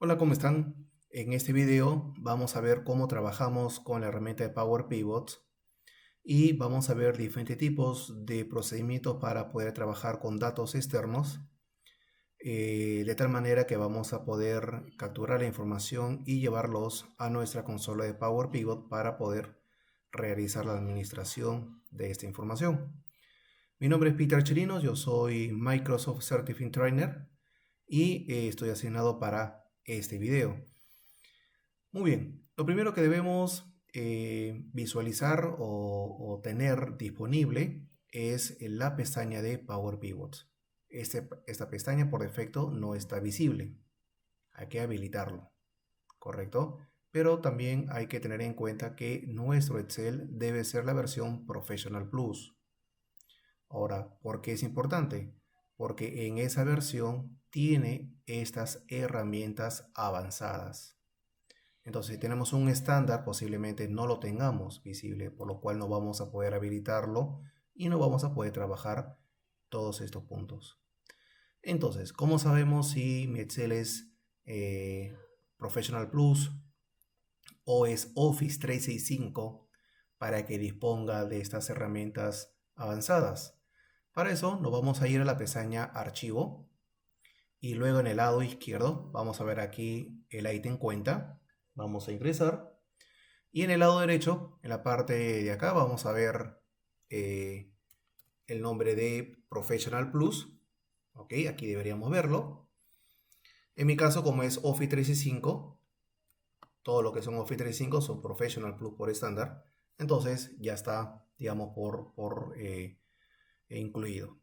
Hola, ¿cómo están? En este video vamos a ver cómo trabajamos con la herramienta de Power Pivot y vamos a ver diferentes tipos de procedimientos para poder trabajar con datos externos de tal manera que vamos a poder capturar la información y llevarlos a nuestra consola de Power Pivot para poder realizar la administración de esta información. Mi nombre es Peter Chirinos, yo soy Microsoft Certified Trainer y estoy asignado para este video. Muy bien, lo primero que debemos visualizar o tener disponible es la pestaña de Power Pivot. Esta pestaña por defecto no está visible, hay que habilitarlo, ¿correcto? Pero también hay que tener en cuenta que nuestro Excel debe ser la versión Professional Plus. Ahora, ¿por qué es importante? Porque en esa versión tiene estas herramientas avanzadas. Entonces, si tenemos un estándar, posiblemente no lo tengamos visible, por lo cual no vamos a poder habilitarlo y no vamos a poder trabajar todos estos puntos. Entonces, ¿cómo sabemos si mi Excel es Professional Plus o es Office 365 para que disponga de estas herramientas avanzadas? Para eso nos vamos a ir a la pestaña Archivo y luego en el lado izquierdo vamos a ver aquí el ítem Cuenta. Vamos a ingresar y en el lado derecho, en la parte de acá, vamos a ver el nombre de Professional Plus. Ok, aquí deberíamos verlo. En mi caso, como es Office 365, todo lo que son Office 365 son Professional Plus por estándar. Entonces ya está, digamos, por incluido.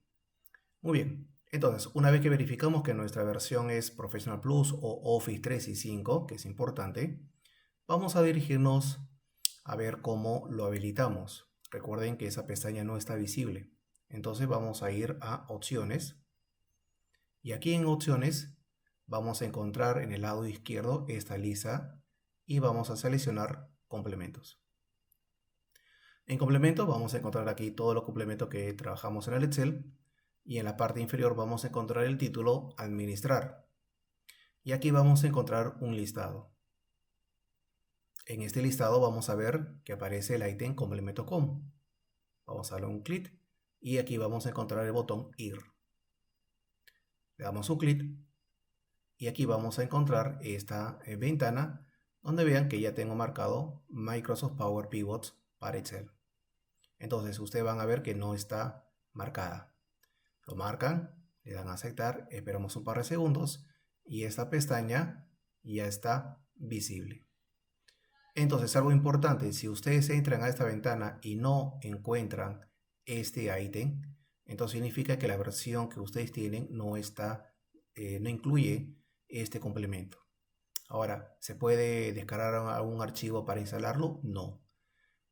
Muy bien. Entonces, una vez que verificamos que nuestra versión es Professional Plus o Office 365, que es importante, vamos a dirigirnos a ver cómo lo habilitamos. Recuerden que esa pestaña no está visible. Entonces vamos a ir a Opciones. Y aquí en Opciones vamos a encontrar en el lado izquierdo esta lista y vamos a seleccionar Complementos. En Complementos vamos a encontrar aquí todos los complementos que trabajamos en el Excel. Y en la parte inferior vamos a encontrar el título Administrar. Y aquí vamos a encontrar un listado. En este listado vamos a ver que aparece el ítem complemento com. Vamos a darle un clic y aquí vamos a encontrar el botón Ir. Le damos un clic y aquí vamos a encontrar esta ventana donde vean que ya tengo marcado Microsoft Power Pivot para Excel. Entonces ustedes van a ver que no está marcada. Lo marcan, le dan a aceptar, esperamos un par de segundos y esta pestaña ya está visible. Entonces, algo importante, si ustedes entran a esta ventana y no encuentran este ítem, entonces significa que la versión que ustedes tienen no incluye este complemento. Ahora, ¿se puede descargar algún archivo para instalarlo? No,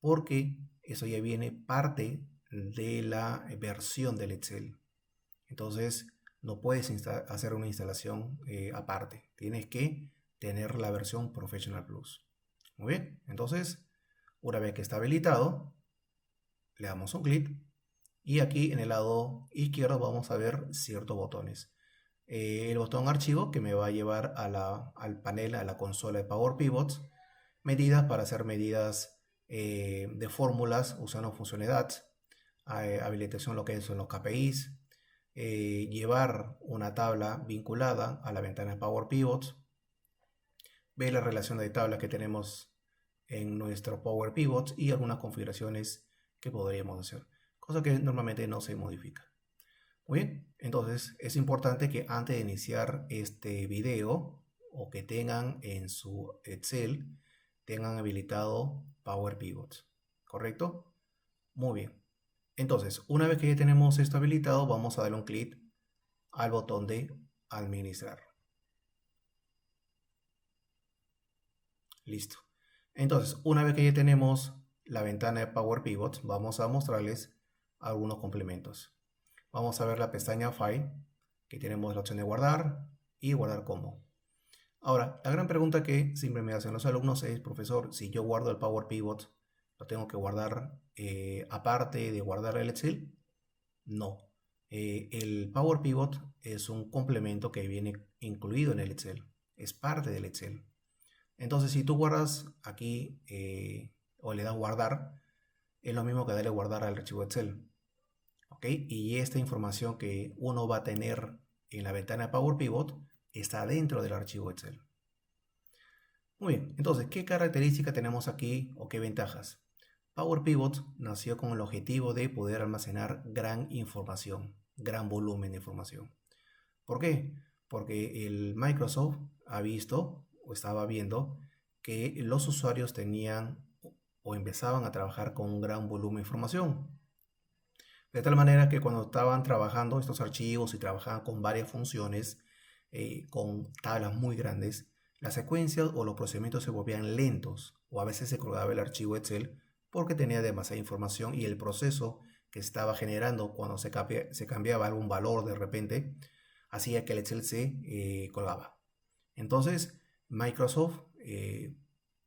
porque eso ya viene parte de la versión del Excel. Entonces, no puedes hacer una instalación aparte. Tienes que tener la versión Professional Plus. Muy bien, entonces, una vez que está habilitado, le damos un clic y aquí en el lado izquierdo vamos a ver ciertos botones. El botón Archivo que me va a llevar al panel, a la consola de Power Pivot, medidas para hacer medidas de fórmulas usando funciones DAX, habilitación lo que son los KPIs, llevar una tabla vinculada a la ventana de Power Pivot, ver la relación de tablas que tenemos en nuestro Power Pivot y algunas configuraciones que podríamos hacer, cosa que normalmente no se modifica. Muy bien, entonces es importante que antes de iniciar este video o que tengan en su Excel, tengan habilitado Power Pivot, ¿correcto? Muy bien. Entonces, una vez que ya tenemos esto habilitado, vamos a darle un clic al botón de Administrar. Listo. Entonces, una vez que ya tenemos la ventana de Power Pivot, vamos a mostrarles algunos complementos. Vamos a ver la pestaña File, que tenemos la opción de guardar y guardar como. Ahora, la gran pregunta que siempre me hacen los alumnos es, profesor, si yo guardo el Power Pivot, ¿lo tengo que guardar aparte de guardar el Excel? No. El Power Pivot es un complemento que viene incluido en el Excel. es parte del Excel. Entonces, si tú guardas aquí o le das guardar, es lo mismo que darle guardar al archivo Excel. ¿Ok? Y esta información que uno va a tener en la ventana de Power Pivot está dentro del archivo Excel. Muy bien, entonces, ¿qué características tenemos aquí o qué ventajas? Power Pivot nació con el objetivo de poder almacenar gran información, gran volumen de información. ¿Por qué? Porque el Microsoft ha visto o estaba viendo que los usuarios tenían o empezaban a trabajar con un gran volumen de información. De tal manera que cuando estaban trabajando estos archivos y trabajaban con varias funciones, con tablas muy grandes, las secuencias o los procedimientos se volvían lentos o a veces se colgaba el archivo Excel porque tenía demasiada información y el proceso que estaba generando cuando se cambiaba algún valor de repente hacía que el Excel se colgaba. Entonces Microsoft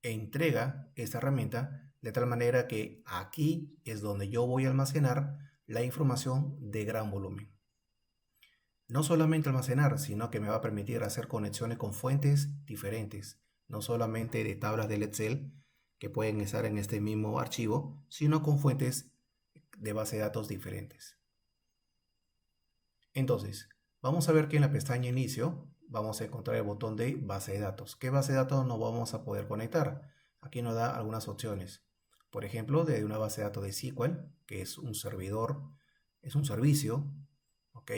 entrega esta herramienta de tal manera que aquí es donde yo voy a almacenar la información de gran volumen. No solamente almacenar, sino que me va a permitir hacer conexiones con fuentes diferentes, no solamente de tablas del Excel que pueden estar en este mismo archivo, sino con fuentes de base de datos diferentes. Entonces, vamos a ver que en la pestaña Inicio vamos a encontrar el botón de base de datos. ¿Qué base de datos no vamos a poder conectar? Aquí nos da algunas opciones. Por ejemplo, de una base de datos de SQL, que es un servidor, es un servicio, ¿ok?,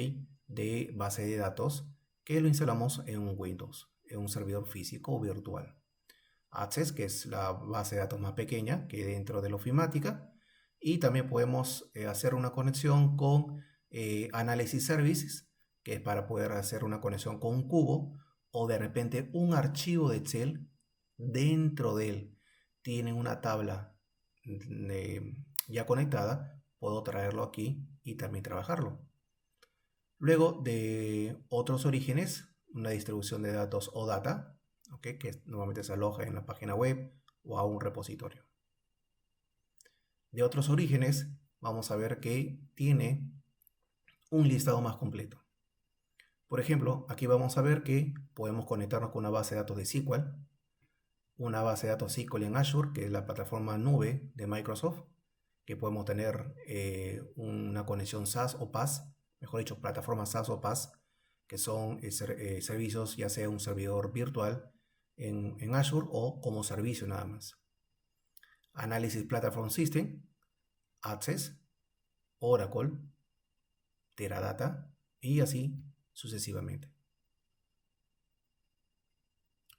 de base de datos que lo instalamos en un Windows, en un servidor físico o virtual. Access, que es la base de datos más pequeña que dentro de la ofimática. Y también podemos hacer una conexión con Analysis Services, que es para poder hacer una conexión con un cubo o de repente un archivo de Excel. Dentro de él tienen una tabla ya conectada, puedo traerlo aquí y también trabajarlo. Luego de otros orígenes, una distribución de datos o data, ¿okay?, que normalmente se aloja en la página web o a un repositorio. De otros orígenes, vamos a ver que tiene un listado más completo. Por ejemplo, aquí vamos a ver que podemos conectarnos con una base de datos de SQL, una base de datos SQL en Azure, que es la plataforma nube de Microsoft, que podemos tener una conexión SaaS o PaaS, mejor dicho, plataformas SaaS o PaaS, que son servicios, ya sea un servidor virtual en Azure o como servicio nada más. Analysis Platform System, Access, Oracle, Teradata y así sucesivamente.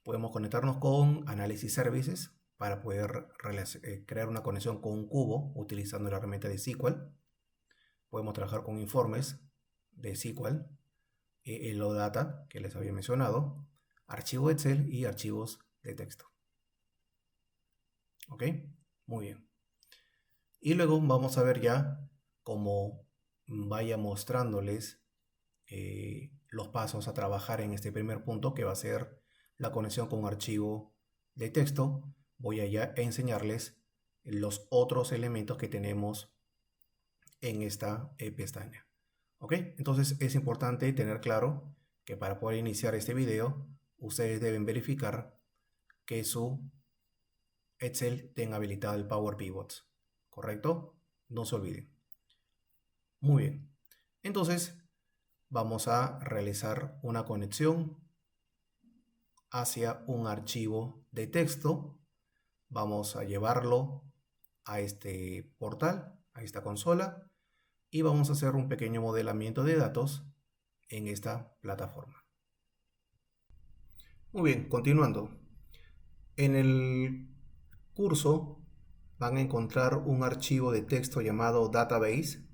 Podemos conectarnos con Analysis Services para poder crear una conexión con un cubo utilizando la herramienta de SQL. Podemos trabajar con informes de SQL, el OData que les había mencionado, archivo Excel y archivos de texto. ¿Ok? Muy bien. Y luego vamos a ver ya cómo vaya mostrándoles los pasos a trabajar en este primer punto, que va a ser la conexión con un archivo de texto. Voy a ya enseñarles los otros elementos que tenemos en esta pestaña. ¿Ok? Entonces es importante tener claro que para poder iniciar este video, ustedes deben verificar que su Excel tenga habilitado el Power Pivot. ¿Correcto? No se olviden. Muy bien. Entonces vamos a realizar una conexión hacia un archivo de texto. Vamos a llevarlo a este portal, a esta consola, y vamos a hacer un pequeño modelamiento de datos en esta plataforma. Muy bien, continuando. En el curso van a encontrar un archivo de texto llamado database,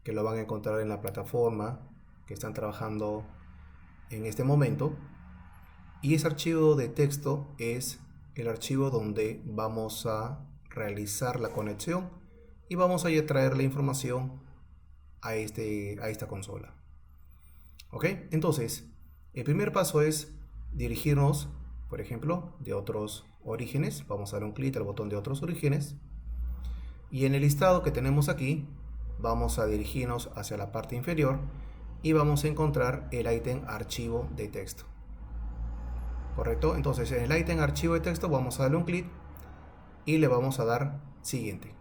que lo van a encontrar en la plataforma que están trabajando en este momento. Y ese archivo de texto es el archivo donde vamos a realizar la conexión y vamos a traer la información a esta consola. ¿Ok? Entonces, el primer paso es dirigirnos, por ejemplo, de otros orígenes. Vamos a dar un clic al botón de otros orígenes. Y en el listado que tenemos aquí, vamos a dirigirnos hacia la parte inferior y vamos a encontrar el ítem archivo de texto. ¿correcto? Entonces en el ítem archivo de texto vamos a darle un clic y le vamos a dar siguiente.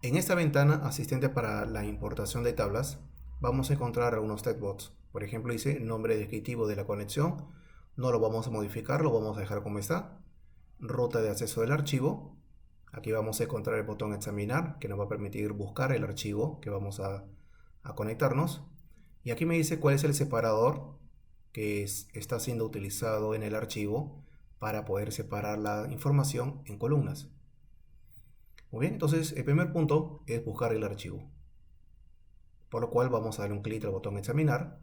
En esta ventana asistente para la importación de tablas vamos a encontrar algunos textbox. Por ejemplo, dice nombre descriptivo de la conexión, no lo vamos a modificar, lo vamos a dejar como está. Ruta de acceso del archivo, aquí vamos a encontrar el botón examinar que nos va a permitir buscar el archivo que vamos a conectarnos. Y aquí me dice cuál es el separador que está siendo utilizado en el archivo para poder separar la información en columnas. Muy bien, entonces el primer punto es buscar el archivo, por lo cual vamos a darle un clic al botón examinar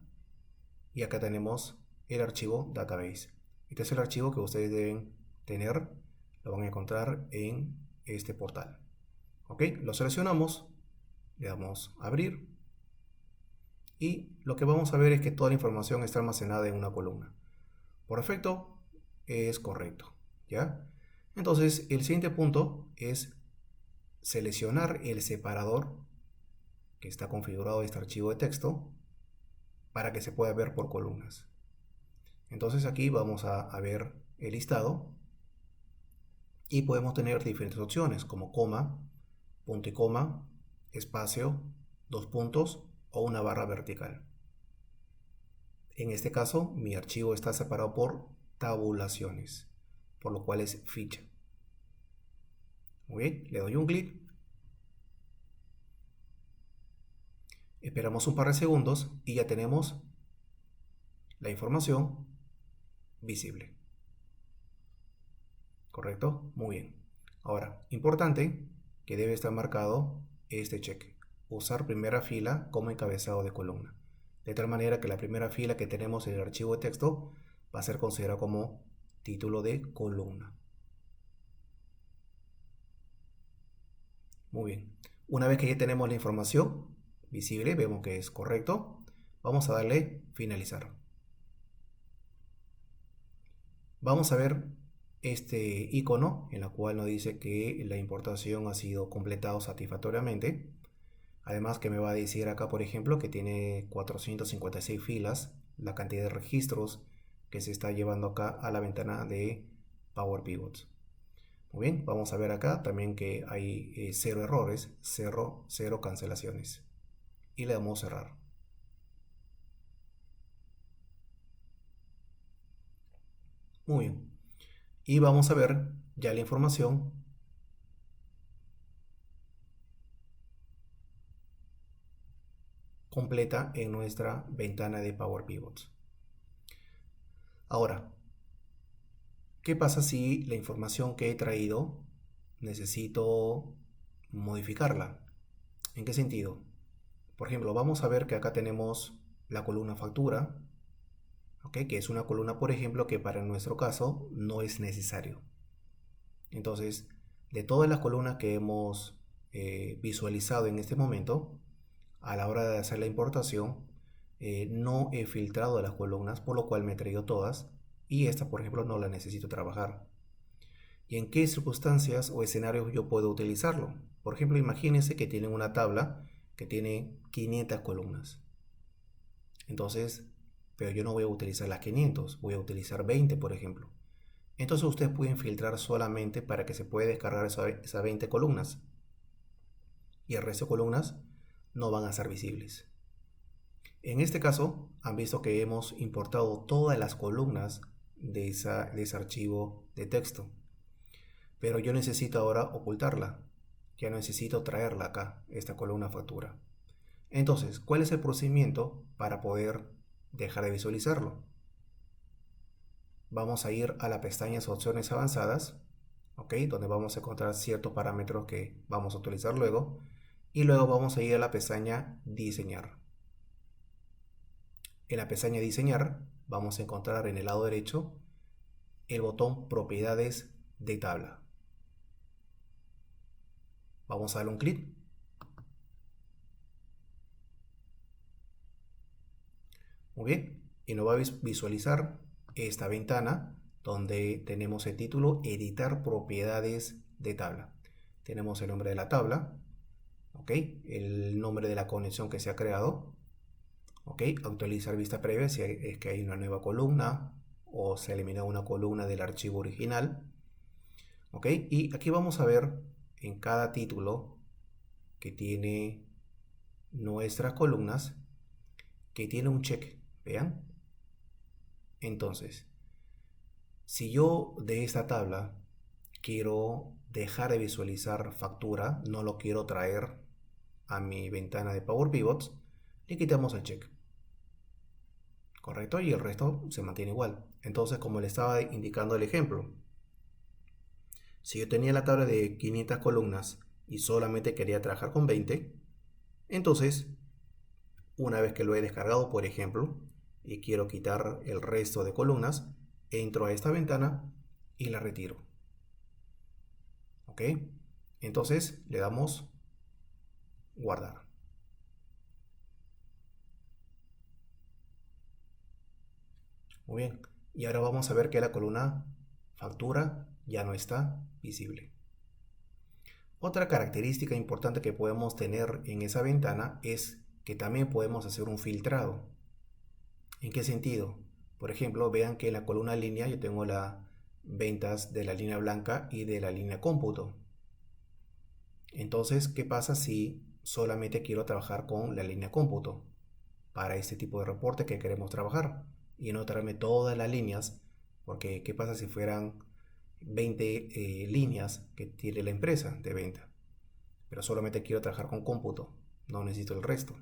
y acá tenemos el archivo database. Este es el archivo que ustedes deben tener, lo van a encontrar en este portal. Ok, lo seleccionamos, le damos a abrir y lo que vamos a ver es que toda la información está almacenada en una columna. Por defecto es correcto, ¿ya? Entonces el siguiente punto es seleccionar el separador que está configurado en este archivo de texto para que se pueda ver por columnas. Entonces aquí vamos a ver el listado y podemos tener diferentes opciones como coma, punto y coma, espacio, dos puntos o una barra vertical. En este caso mi archivo está separado por tabulaciones, por lo cual es ficha. Muy bien, le doy un clic. Esperamos un par de segundos y ya tenemos la información visible. ¿Correcto? Muy bien. Ahora, importante que debe estar marcado este cheque. Usar primera fila como encabezado de columna. De tal manera que la primera fila que tenemos en el archivo de texto va a ser considerado como título de columna. Muy bien. Una vez que ya tenemos la información visible, vemos que es correcto, vamos a darle finalizar. Vamos a ver este icono en la cual nos dice que la importación ha sido completado satisfactoriamente. Además que me va a decir acá, por ejemplo, que tiene 456 filas, la cantidad de registros que se está llevando acá a la ventana de Power Pivots. Muy bien, vamos a ver acá también que hay 0 errores, 0 cancelaciones. Y le damos a cerrar. Muy bien. Y vamos a ver ya la información completa en nuestra ventana de Power Pivots. Ahora, ¿qué pasa si la información que he traído necesito modificarla? ¿En qué sentido? Por ejemplo, vamos a ver que acá tenemos la columna factura, ¿okay? Que es una columna, por ejemplo, que para nuestro caso no es necesario. Entonces, de todas las columnas que hemos visualizado en este momento, a la hora de hacer la importación, no he filtrado las columnas, por lo cual me he traído todas, y esta, por ejemplo, no la necesito trabajar. ¿Y en qué circunstancias o escenarios yo puedo utilizarlo? Por ejemplo, imagínense que tienen una tabla que tiene 500 columnas. Entonces, pero yo no voy a utilizar las 500, voy a utilizar 20, por ejemplo. Entonces ustedes pueden filtrar solamente para que se pueda descargar esas 20 columnas. Y el resto de columnas no van a ser visibles. En este caso, han visto que hemos importado todas las columnas de ese archivo de texto. Pero yo necesito ahora ocultarla. Ya necesito traerla acá, esta columna factura. Entonces, ¿cuál es el procedimiento para poder dejar de visualizarlo? Vamos a ir a la pestaña opciones avanzadas, ¿ok? Donde vamos a encontrar ciertos parámetros que vamos a utilizar luego. Y luego vamos a ir a la pestaña diseñar. En la pestaña diseñar vamos a encontrar en el lado derecho el botón propiedades de tabla. Vamos a darle un clic. Muy bien, y nos va a visualizar esta ventana donde tenemos el título editar propiedades de tabla. Tenemos el nombre de la tabla, ¿ok? El nombre de la conexión que se ha creado, Ok, actualizar vista previa si es que hay una nueva columna o se elimina una columna del archivo original. Ok, y aquí vamos a ver en cada título que tiene nuestras columnas que tiene un check. Vean. Entonces, si yo de esta tabla quiero dejar de visualizar factura, no lo quiero traer a mi ventana de Power Pivots, le quitamos el check. ¿Correcto? Y el resto se mantiene igual. Entonces, como le estaba indicando el ejemplo, si yo tenía la tabla de 500 columnas y solamente quería trabajar con 20, entonces, una vez que lo he descargado, por ejemplo, y quiero quitar el resto de columnas, entro a esta ventana y la retiro. ¿Ok? Entonces, le damos guardar. Muy bien. Y ahora vamos a ver que la columna factura ya no está visible. Otra característica importante que podemos tener en esa ventana es que también podemos hacer un filtrado. ¿En qué sentido? Por ejemplo, vean que en la columna línea yo tengo las ventas de la línea blanca y de la línea cómputo. Entonces, ¿qué pasa si solamente quiero trabajar con la línea cómputo para este tipo de reporte que queremos trabajar y no traerme todas las líneas? Porque ¿qué pasa si fueran 20 líneas que tiene la empresa de venta? Pero solamente quiero trabajar con cómputo, no necesito el resto.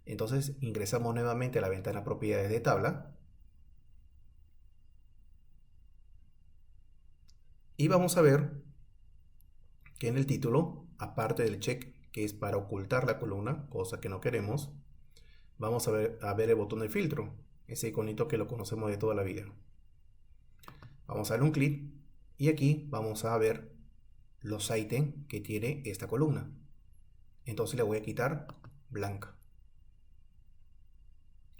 Entonces ingresamos nuevamente a la ventana propiedades de tabla y vamos a ver que en el título, aparte del check que es para ocultar la columna, cosa que no queremos, vamos a ver el botón de filtro, ese iconito que lo conocemos de toda la vida. Vamos a darle un clic y aquí vamos a ver los ítems que tiene esta columna. Entonces le voy a quitar blanca.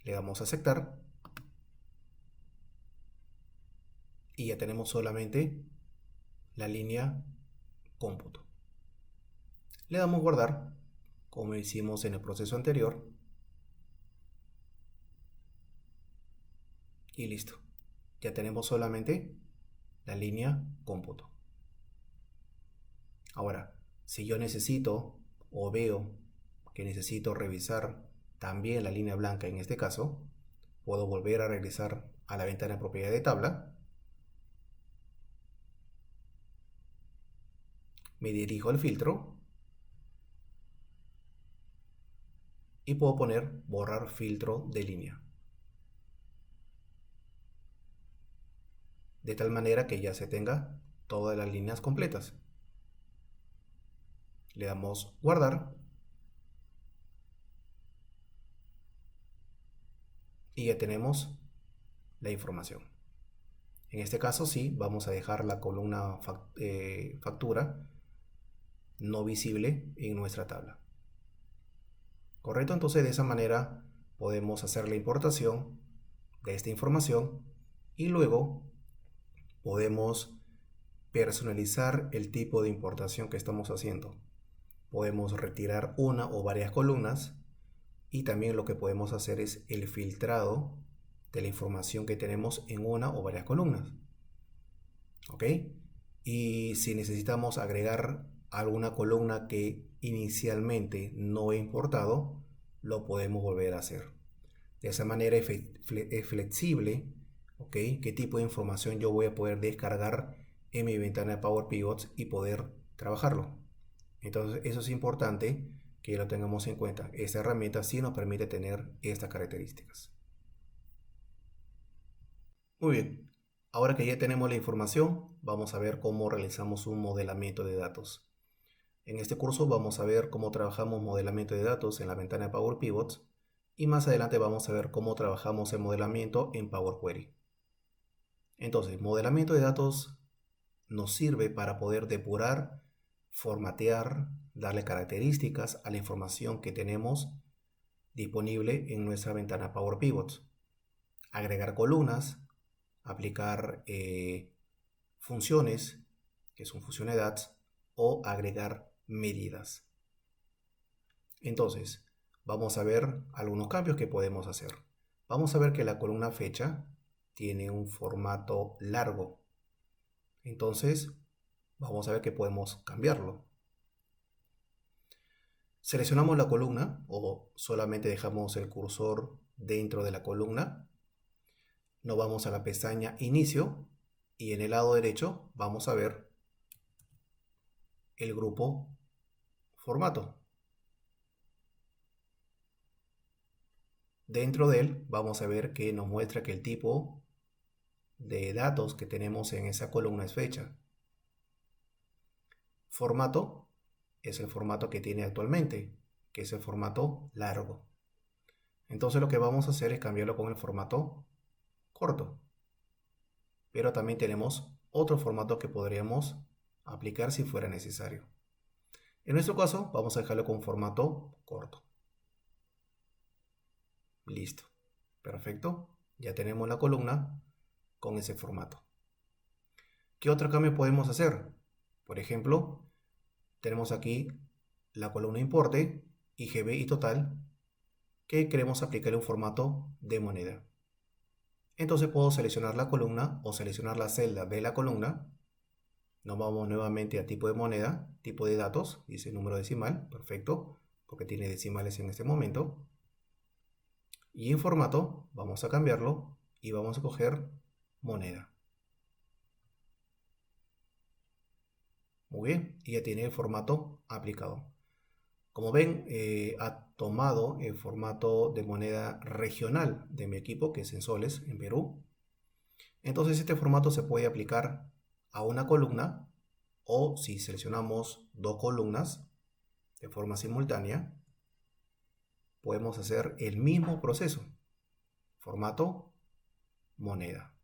Le damos a aceptar y ya tenemos solamente la línea cómputo. Le damos guardar, como hicimos en el proceso anterior, y listo. Ya tenemos solamente la línea cómputo. Ahora, si yo necesito o veo que necesito revisar también la línea blanca en este caso, puedo volver a regresar a la ventana de propiedad de tabla, me dirijo al filtro y puedo poner borrar filtro de línea. De tal manera que ya se tenga todas las líneas completas. Le damos guardar y ya tenemos la información. En este caso sí, vamos a dejar la columna factura no visible en nuestra tabla. ¿Correcto? Entonces de esa manera podemos hacer la importación de esta información y luego podemos personalizar el tipo de importación que estamos haciendo. Podemos retirar una o varias columnas y también lo que podemos hacer es el filtrado de la información que tenemos en una o varias columnas. ¿Ok? Y si necesitamos agregar alguna columna que inicialmente no he importado, lo podemos volver a hacer. De esa manera es flexible, ¿ok? Qué tipo de información yo voy a poder descargar en mi ventana de Power Pivots y poder trabajarlo. Entonces eso es importante que lo tengamos en cuenta. Esta herramienta sí nos permite tener estas características. Muy bien, ahora que ya tenemos la información, vamos a ver cómo realizamos un modelamiento de datos. En este curso vamos a ver cómo trabajamos modelamiento de datos en la ventana de Power Pivots y más adelante vamos a ver cómo trabajamos el modelamiento en Power Query. Entonces, modelamiento de datos nos sirve para poder depurar, formatear, darle características a la información que tenemos disponible en nuestra ventana Power Pivots, agregar columnas, aplicar funciones, que son funciones DATS, o agregar medidas. Entonces, vamos a ver algunos cambios que podemos hacer. Vamos a ver que la columna fecha tiene un formato largo. Entonces, vamos a ver que podemos cambiarlo. Seleccionamos la columna o solamente dejamos el cursor dentro de la columna. Nos vamos a la pestaña Inicio y en el lado derecho vamos a ver el grupo Formato. Dentro de él vamos a ver que nos muestra que el tipo de datos que tenemos en esa columna es fecha. Formato es el formato que tiene actualmente, que es el formato largo. Entonces lo que vamos a hacer es cambiarlo con el formato corto. Pero también tenemos otro formato que podríamos aplicar si fuera necesario. En nuestro caso vamos a dejarlo con formato corto. Listo. Perfecto. Ya tenemos la columna con ese formato. ¿Qué otro cambio podemos hacer? Por ejemplo, tenemos aquí la columna importe, IGB y total, que queremos aplicarle un formato de moneda. Entonces puedo seleccionar la columna o seleccionar la celda de la columna. Nos vamos nuevamente a tipo de moneda, tipo de datos, dice número decimal, perfecto, porque tiene decimales en este momento. Y en formato vamos a cambiarlo y vamos a coger moneda. Muy bien, y ya tiene el formato aplicado. Como ven, ha tomado el formato de moneda regional de mi equipo, que es en soles, en Perú. Entonces este formato se puede aplicar a una columna o si seleccionamos dos columnas de forma simultánea, podemos hacer el mismo proceso. Formato, moneda.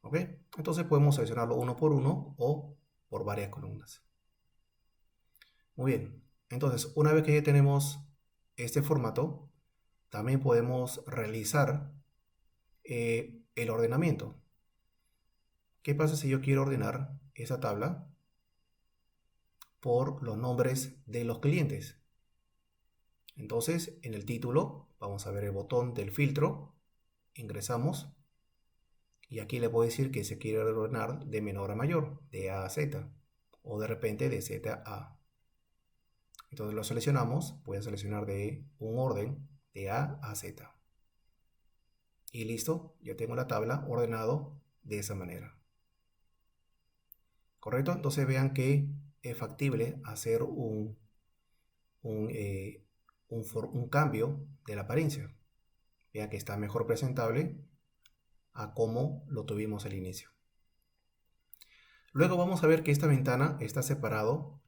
¿Ok? Entonces podemos seleccionarlo uno por uno o por varias columnas. Muy bien. Entonces, una vez que ya tenemos este formato, también podemos realizar el ordenamiento. ¿Qué pasa si yo quiero ordenar esa tabla por los nombres de los clientes? Entonces, en el título vamos a ver el botón del filtro, ingresamos y aquí le puedo decir que se quiere ordenar de menor a mayor, de A a Z, o de repente de Z a A. Entonces lo seleccionamos, voy a seleccionar de un orden de A a Z. Y listo, ya tengo la tabla ordenado de esa manera. ¿Correcto? Entonces vean que es factible hacer un cambio de la apariencia. Vean que está mejor presentable a como lo tuvimos al inicio. Luego vamos a ver que esta ventana está separado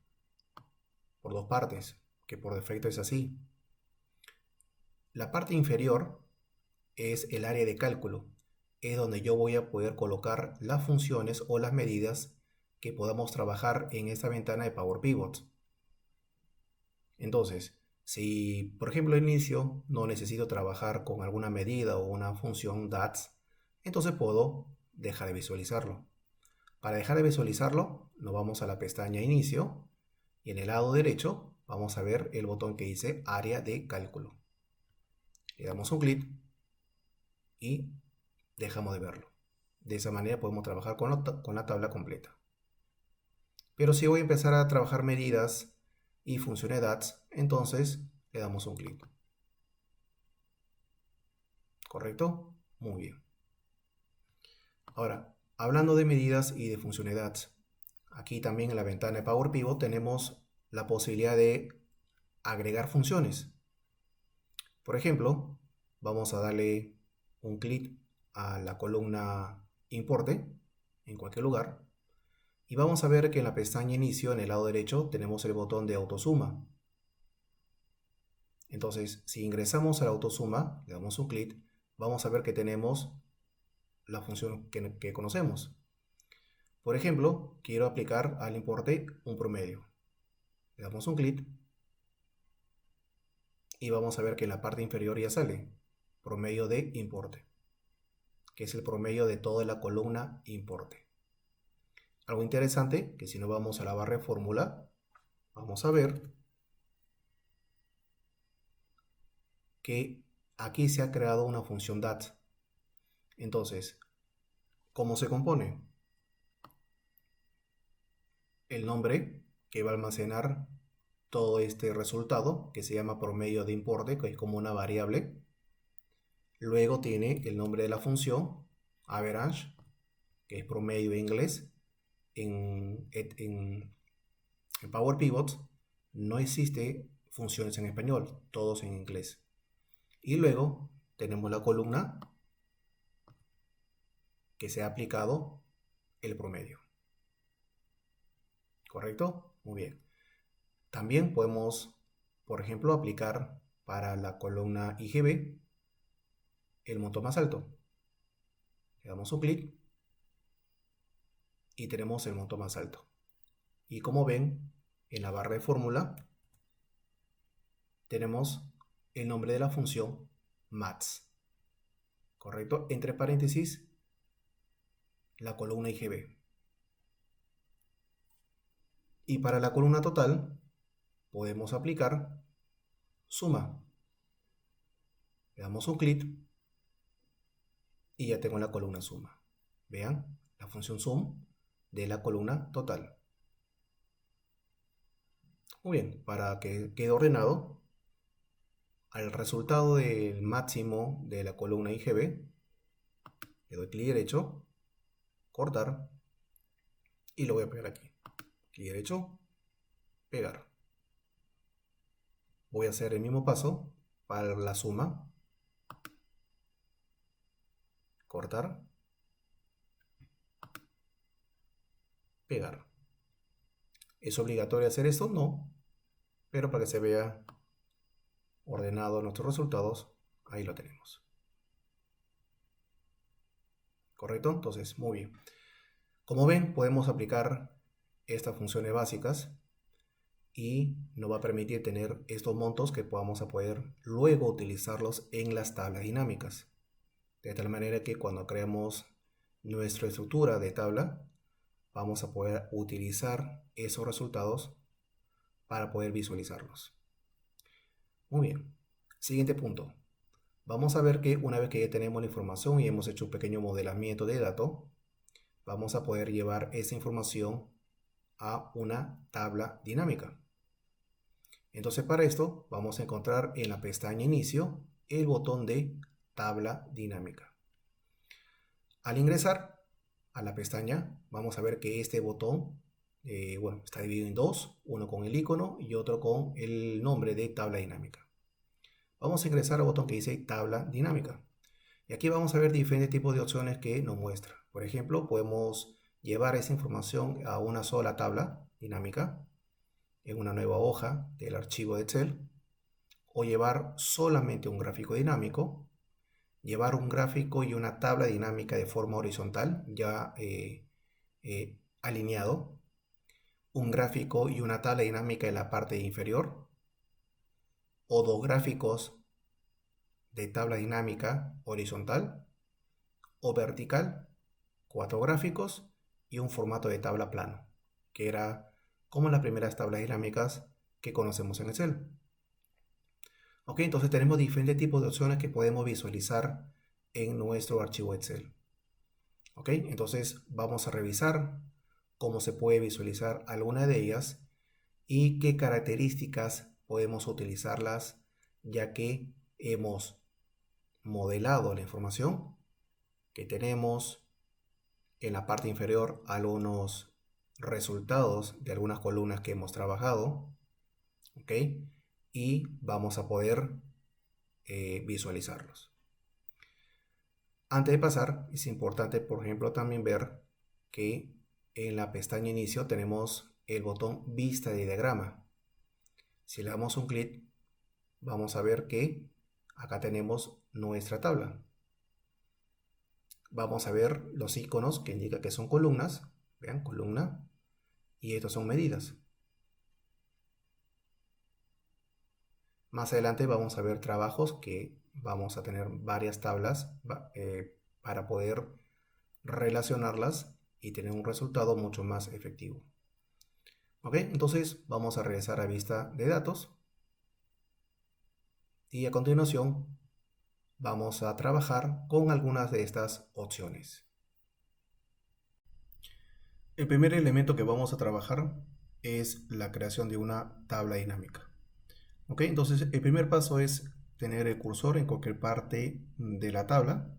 por dos partes, que por defecto es así. La parte inferior es el área de cálculo, es donde yo voy a poder colocar las funciones o las medidas que podamos trabajar en esta ventana de Power Pivot. Entonces, si por ejemplo al inicio no necesito trabajar con alguna medida o una función DAX, entonces puedo dejar de visualizarlo. Para dejar de visualizarlo, nos vamos a la pestaña Inicio y en el lado derecho vamos a ver el botón que dice Área de Cálculo. Le damos un clic y dejamos de verlo. De esa manera podemos trabajar con la tabla completa. Pero si voy a empezar a trabajar medidas y funciones DAX, entonces le damos un clic. ¿Correcto? Muy bien. Ahora, hablando de medidas y de funciones DAX, aquí también en la ventana de Power Pivot tenemos la posibilidad de agregar funciones. Por ejemplo, vamos a darle un clic a la columna Importe en cualquier lugar y vamos a ver que en la pestaña Inicio en el lado derecho tenemos el botón de autosuma. Entonces, si ingresamos a la autosuma, le damos un clic, vamos a ver que tenemos la función que conocemos. Por ejemplo, quiero aplicar al importe un promedio. Le damos un clic y vamos a ver que en la parte inferior ya sale promedio de importe, que es el promedio de toda la columna importe. Algo interesante, que si no vamos a la barra de fórmula, vamos a ver que aquí se ha creado una función dat. Entonces, ¿cómo se compone? El nombre que va a almacenar todo este resultado, que se llama promedio de importe, que es como una variable. Luego tiene el nombre de la función, average, que es promedio en inglés. En Power Pivot no existe funciones en español, todos en inglés. Y luego tenemos la columna que se ha aplicado el promedio. ¿Correcto? Muy bien. También podemos, por ejemplo, aplicar para la columna IGB el monto más alto. Le damos un clic y tenemos el monto más alto. Y como ven, en la barra de fórmula tenemos el nombre de la función maths. ¿Correcto? Entre paréntesis, la columna IGB. Y para la columna total podemos aplicar suma. Le damos un clic y ya tengo la columna suma. Vean la función sum de la columna total. Muy bien, para que quede ordenado, al resultado del máximo de la columna IGB, le doy clic derecho, cortar, y lo voy a pegar aquí. Clic derecho, pegar. Voy a hacer el mismo paso para la suma, cortar, pegar. ¿Es obligatorio hacer esto? No, pero para que se vea ordenado nuestros resultados, ahí lo tenemos. ¿Correcto? Entonces, muy bien. Como ven, podemos aplicar estas funciones básicas y nos va a permitir tener estos montos que podamos a poder luego utilizarlos en las tablas dinámicas. De tal manera que cuando creemos nuestra estructura de tabla, vamos a poder utilizar esos resultados para poder visualizarlos. Muy bien. Siguiente punto. Vamos a ver que una vez que ya tenemos la información y hemos hecho un pequeño modelamiento de datos, vamos a poder llevar esa información a una tabla dinámica. Entonces para esto vamos a encontrar en la pestaña Inicio el botón de Tabla Dinámica. Al ingresar a la pestaña vamos a ver que este botón está dividido en dos, uno con el icono y otro con el nombre de Tabla Dinámica. Vamos a ingresar al botón que dice Tabla Dinámica. Y aquí vamos a ver diferentes tipos de opciones que nos muestra. Por ejemplo, podemos llevar esa información a una sola tabla dinámica en una nueva hoja del archivo de Excel, o llevar solamente un gráfico dinámico, llevar un gráfico y una tabla dinámica de forma horizontal ya alineado, un gráfico y una tabla dinámica en la parte inferior, o dos gráficos de tabla dinámica horizontal o vertical, 4 gráficos y un formato de tabla plano, que era como las primeras tablas dinámicas que conocemos en Excel. Ok, entonces tenemos diferentes tipos de opciones que podemos visualizar en nuestro archivo Excel. Ok, entonces vamos a revisar cómo se puede visualizar alguna de ellas y qué características podemos utilizarlas, ya que hemos modelado la información que tenemos en la parte inferior, algunos resultados de algunas columnas que hemos trabajado, ¿ok? Y vamos a poder visualizarlos. Antes de pasar, es importante, por ejemplo, también ver que en la pestaña Inicio tenemos el botón Vista de diagrama. Si le damos un clic, vamos a ver que acá tenemos nuestra tabla. Vamos a ver los iconos que indican que son columnas. Vean, columna. Y estos son medidas. Más adelante vamos a ver trabajos que vamos a tener varias tablas para poder relacionarlas y tener un resultado mucho más efectivo. Ok, entonces vamos a regresar a vista de datos. Y a continuación vamos a trabajar con algunas de estas opciones. El primer elemento que vamos a trabajar es la creación de una tabla dinámica. Ok, entonces el primer paso es tener el cursor en cualquier parte de la tabla.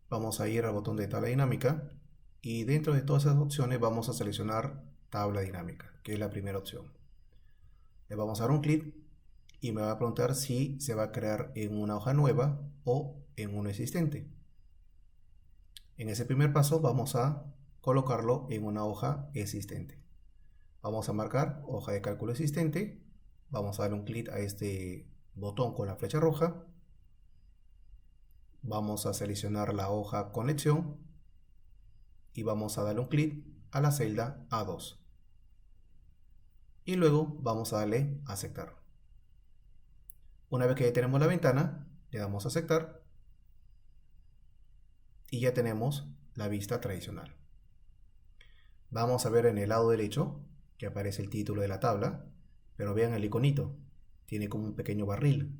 Vamos a ir al botón de tabla dinámica y dentro de todas esas opciones vamos a seleccionar tabla dinámica, que es la primera opción. Le vamos a dar un clic y me va a preguntar si se va a crear en una hoja nueva o en una existente. En ese primer paso vamos a colocarlo en una hoja existente. Vamos a marcar hoja de cálculo existente. Vamos a dar un clic a este botón con la flecha roja. Vamos a seleccionar la hoja conexión y vamos a darle un clic a la celda A2. Y luego vamos a darle a aceptar. Una vez que ya tenemos la ventana, le damos a aceptar y ya tenemos la vista tradicional. Vamos a ver en el lado derecho que aparece el título de la tabla, pero vean el iconito, tiene como un pequeño barril.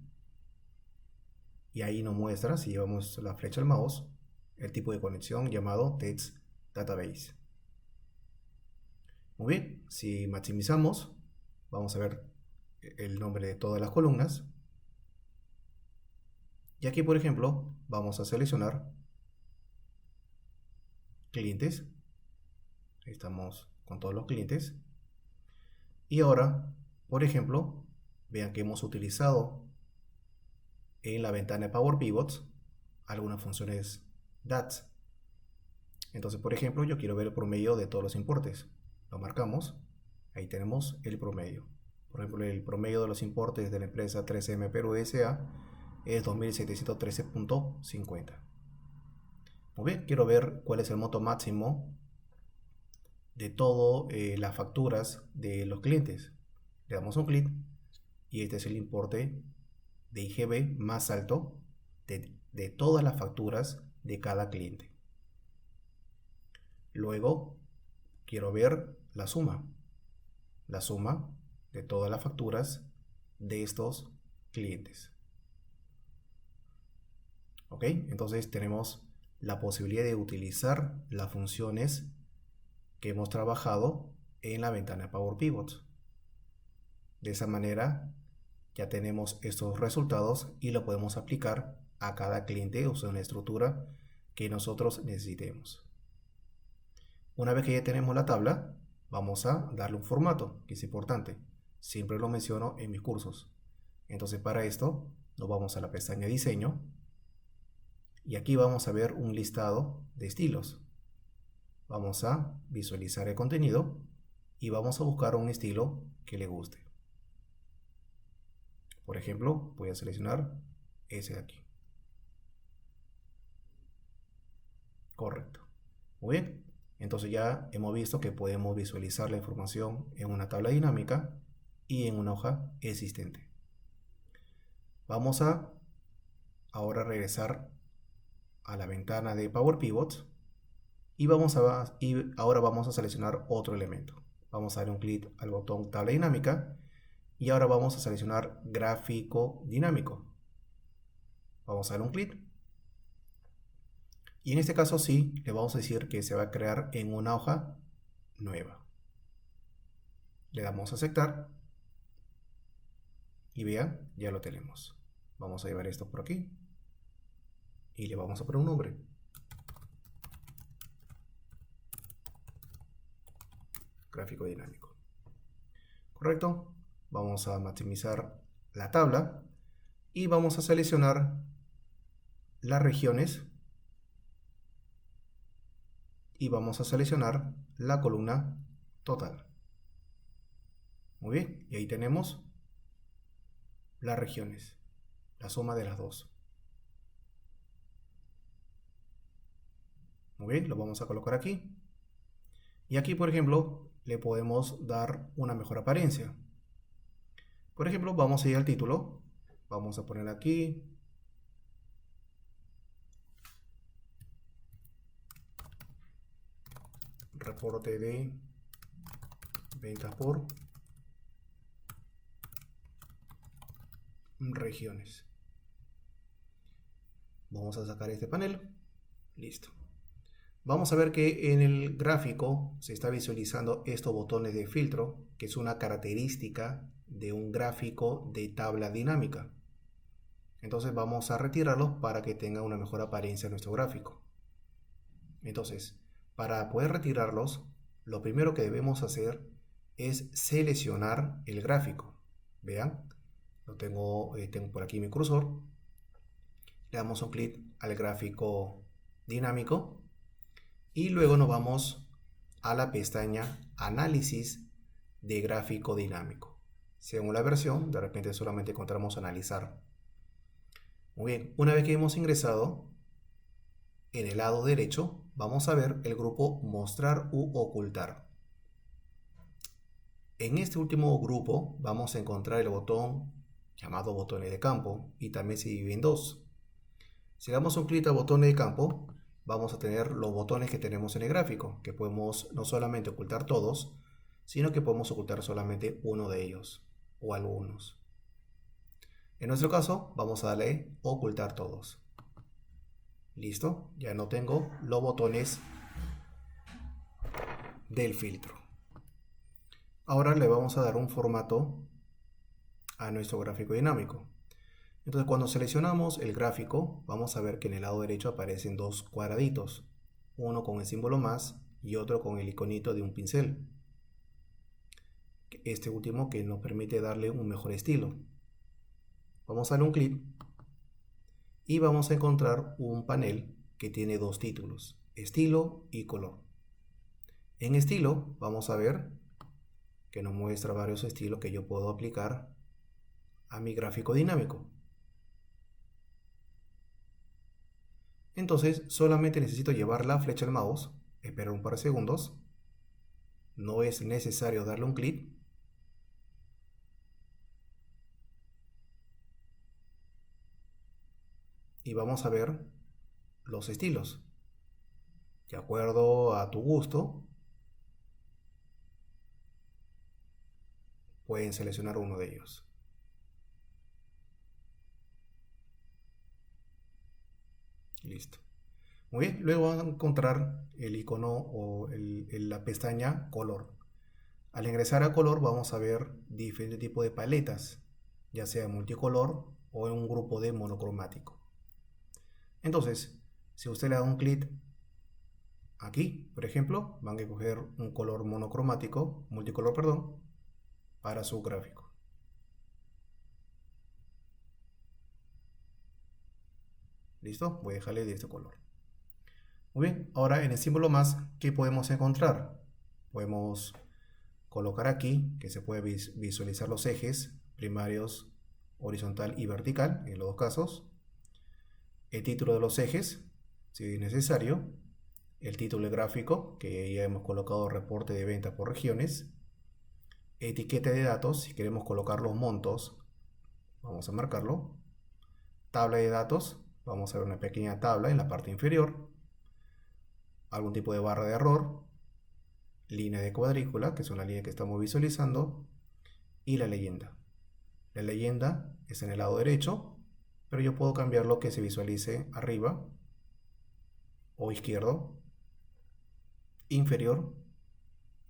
Y ahí nos muestra, si llevamos la flecha al mouse, el tipo de conexión llamado Text Database. Muy bien, si maximizamos, vamos a ver el nombre de todas las columnas. Y aquí, por ejemplo, vamos a seleccionar clientes. Ahí estamos con todos los clientes. Y ahora, por ejemplo, vean que hemos utilizado en la ventana de Power Pivots algunas funciones DATS. Entonces, por ejemplo, yo quiero ver el promedio de todos los importes. Lo marcamos. Ahí tenemos el promedio. Por ejemplo, el promedio de los importes de la empresa 3M Perú S.A. es 2713.50. Muy bien, quiero ver cuál es el monto máximo de todas las facturas de los clientes. Le damos un clic y este es el importe de IGB más alto de todas las facturas de cada cliente. Luego quiero ver la suma de todas las facturas de estos clientes. Ok, entonces tenemos la posibilidad de utilizar las funciones que hemos trabajado en la ventana de Power Pivot. De esa manera ya tenemos estos resultados y lo podemos aplicar a cada cliente usando la estructura que nosotros necesitemos. Una vez que ya tenemos la tabla, vamos a darle un formato, que es importante. Siempre lo menciono en mis cursos. Entonces, para esto, nos vamos a la pestaña Diseño y aquí vamos a ver un listado de estilos. Vamos a visualizar el contenido y vamos a buscar un estilo que le guste. Por ejemplo, voy a seleccionar ese de aquí. Correcto. Muy bien. Entonces ya hemos visto que podemos visualizar la información en una tabla dinámica y en una hoja existente. Vamos a ahora regresar a la ventana de Power Pivot y ahora vamos a seleccionar otro elemento. Vamos a dar un clic al botón tabla dinámica y ahora vamos a seleccionar gráfico dinámico. Vamos a dar un clic y en este caso sí, le vamos a decir que se va a crear en una hoja nueva. Le damos a aceptar y vean, ya lo tenemos. Vamos a llevar esto por aquí y le vamos a poner un nombre. Gráfico dinámico. Correcto. Vamos a maximizar la tabla y vamos a seleccionar las regiones y vamos a seleccionar la columna total. Muy bien, y ahí tenemos las regiones, la suma de las dos. Muy bien, lo vamos a colocar aquí. Y aquí, por ejemplo, le podemos dar una mejor apariencia. Por ejemplo, vamos a ir al título. Vamos a poner aquí reporte de ventas por regiones. Vamos a sacar este panel. Listo. Vamos a ver que en el gráfico se está visualizando estos botones de filtro, que es una característica de un gráfico de tabla dinámica. Entonces vamos a retirarlos para que tenga una mejor apariencia nuestro gráfico. Entonces, para poder retirarlos, lo primero que debemos hacer es seleccionar el gráfico. Vean, tengo por aquí mi cursor. Le damos un clic al gráfico dinámico y luego nos vamos a la pestaña Análisis de gráfico dinámico. Según la versión, de repente solamente encontramos Analizar. Muy bien, una vez que hemos ingresado, en el lado derecho vamos a ver el grupo Mostrar u Ocultar. En este último grupo vamos a encontrar el botón llamado botones de campo y también se divide en dos. Si damos un clic al botón de campo, vamos a tener los botones que tenemos en el gráfico, que podemos no solamente ocultar todos, sino que podemos ocultar solamente uno de ellos o algunos. En nuestro caso, vamos a darle ocultar todos. Listo, ya no tengo los botones del filtro. Ahora le vamos a dar un formato a nuestro gráfico dinámico. Entonces cuando seleccionamos el gráfico, vamos a ver que en el lado derecho aparecen dos cuadraditos, uno con el símbolo más y otro con el iconito de un pincel. Este último que nos permite darle un mejor estilo. Vamos a darle un clic y vamos a encontrar un panel que tiene dos títulos, estilo y color. En estilo vamos a ver que nos muestra varios estilos que yo puedo aplicar a mi gráfico dinámico. Entonces solamente necesito llevar la flecha al mouse, esperar un par de segundos, no es necesario darle un clic y vamos a ver los estilos. De acuerdo a tu gusto, pueden seleccionar uno de ellos. Listo. Muy bien, luego van a encontrar el icono o la pestaña color. Al ingresar a color vamos a ver diferentes tipos de paletas, ya sea multicolor o en un grupo de monocromático. Entonces, si usted le da un clic aquí, por ejemplo, van a escoger un color monocromático, multicolor, perdón, para su gráfico. ¿Listo? Voy a dejarle de este color. Muy bien, ahora en el símbolo más, ¿qué podemos encontrar? Podemos colocar aquí, que se puede visualizar los ejes primarios, horizontal y vertical, en los dos casos. El título de los ejes, si es necesario. El título del gráfico, que ya hemos colocado reporte de venta por regiones. Etiqueta de datos, si queremos colocar los montos, vamos a marcarlo. Tabla de datos, vamos a ver una pequeña tabla en la parte inferior. Algún tipo de barra de error. Línea de cuadrícula, que es una línea que estamos visualizando. Y la leyenda. La leyenda es en el lado derecho, pero yo puedo cambiarlo que se visualice arriba o izquierdo, inferior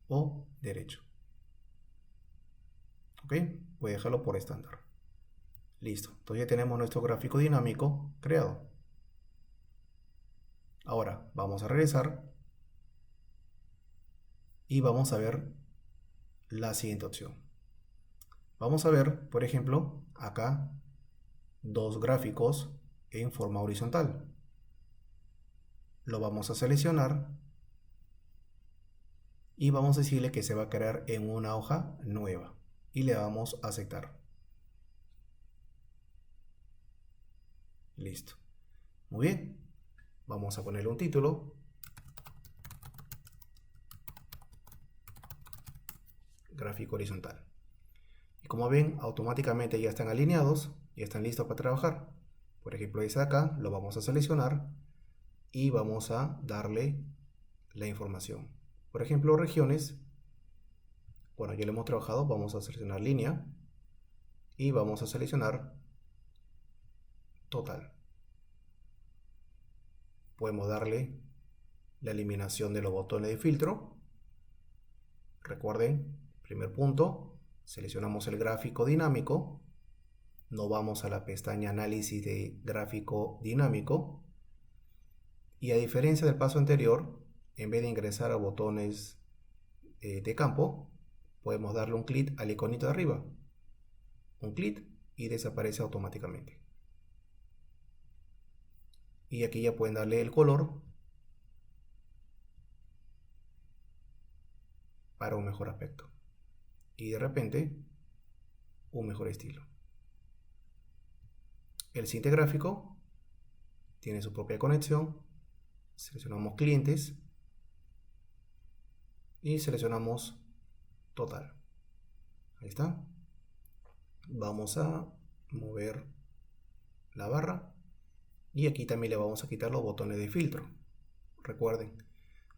o derecho. Ok, voy a dejarlo por estándar. Listo, entonces ya tenemos nuestro gráfico dinámico creado. Ahora vamos a regresar y vamos a ver la siguiente opción. Vamos a ver, por ejemplo, acá dos gráficos en forma horizontal. Lo vamos a seleccionar y vamos a decirle que se va a crear en una hoja nueva y le damos a aceptar. Listo. Muy bien. Vamos a ponerle un título. Gráfico horizontal. Y como ven, automáticamente ya están alineados, ya están listos para trabajar. Por ejemplo, desde acá lo vamos a seleccionar y vamos a darle la información. Por ejemplo, regiones. Bueno, ya lo hemos trabajado, vamos a seleccionar línea y vamos a seleccionar total. Podemos darle la eliminación de los botones de filtro. Recuerden, primer punto, seleccionamos el gráfico dinámico. No vamos a la pestaña análisis de gráfico dinámico. Y a diferencia del paso anterior, en vez de ingresar a botones de campo, podemos darle un clic al iconito de arriba. Un clic y desaparece automáticamente. Y aquí ya pueden darle el color para un mejor aspecto. Y de repente, un mejor estilo. El siguiente gráfico tiene su propia conexión. Seleccionamos clientes y seleccionamos total. Ahí está. Vamos a mover la barra y aquí también le vamos a quitar los botones de filtro. Recuerden,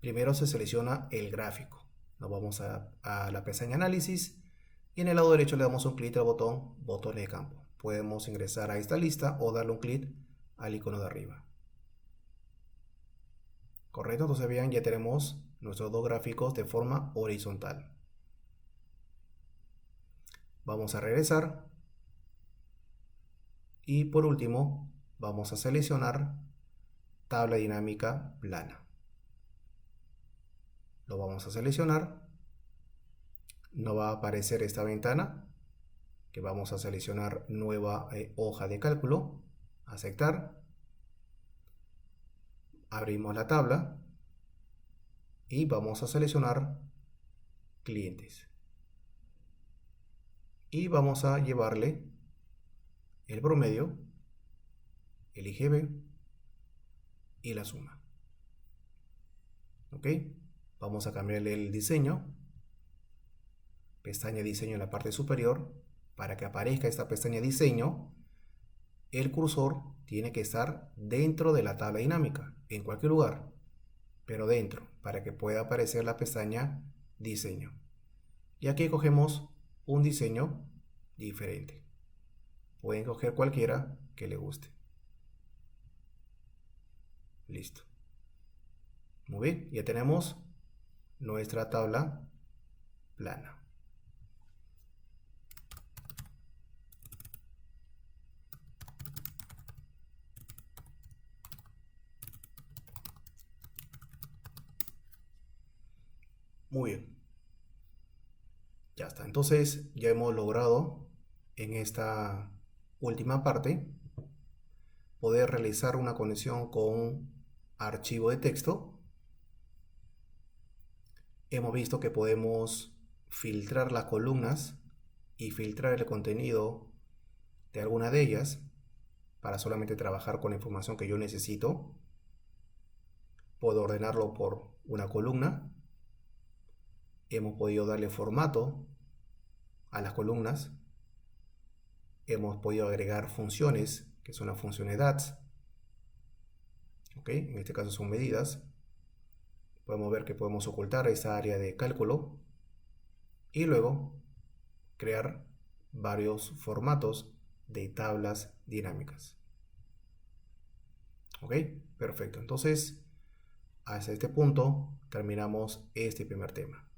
primero se selecciona el gráfico. Nos vamos a la pestaña análisis y en el lado derecho le damos un clic al botón botones de campo. Podemos ingresar a esta lista o darle un clic al icono de arriba. Correcto, entonces vean, ya tenemos nuestros dos gráficos de forma horizontal. Vamos a regresar y por último vamos a seleccionar tabla dinámica plana. Lo vamos a seleccionar. No va a aparecer esta ventana que vamos a seleccionar nueva hoja de cálculo, aceptar. Abrimos la tabla y vamos a seleccionar clientes. Y vamos a llevarle el promedio, el IGB y la suma. ¿Ok? Vamos a cambiarle el diseño. Pestaña diseño en la parte superior. Para que aparezca esta pestaña diseño, el cursor tiene que estar dentro de la tabla dinámica, en cualquier lugar, pero dentro, para que pueda aparecer la pestaña diseño. Y aquí cogemos un diseño diferente. Pueden coger cualquiera que le guste. Listo. Muy bien, ya tenemos nuestra tabla plana. Muy bien. Ya está. Entonces ya hemos logrado en esta última parte poder realizar una conexión con un archivo de texto. Hemos visto que podemos filtrar las columnas y filtrar el contenido de alguna de ellas para solamente trabajar con la información que yo necesito. Puedo ordenarlo por una columna. Hemos podido darle formato a las columnas. Hemos podido agregar funciones, que son las funciones DAX. ¿Ok? En este caso son medidas. Podemos ver que podemos ocultar esa área de cálculo y luego crear varios formatos de tablas dinámicas. ¿Ok? Perfecto. Entonces, hasta este punto terminamos este primer tema.